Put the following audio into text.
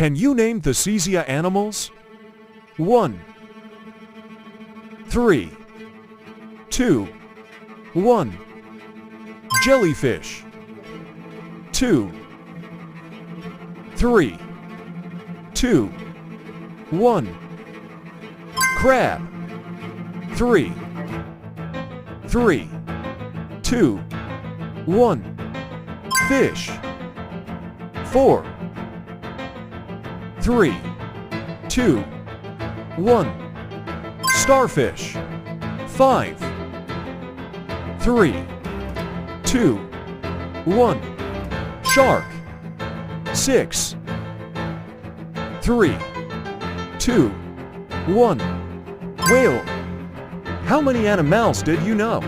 Can you name the Caesia animals? 1, 3, 2, 1. Jellyfish. 2, 3, 2, 1. Crab. 3, 3, 2, 1. Fish. 4, 3, 2, 1. Starfish. 5, 3, 2, 1. Shark. 6, 3, 2, 1. Whale. How many animals did you know?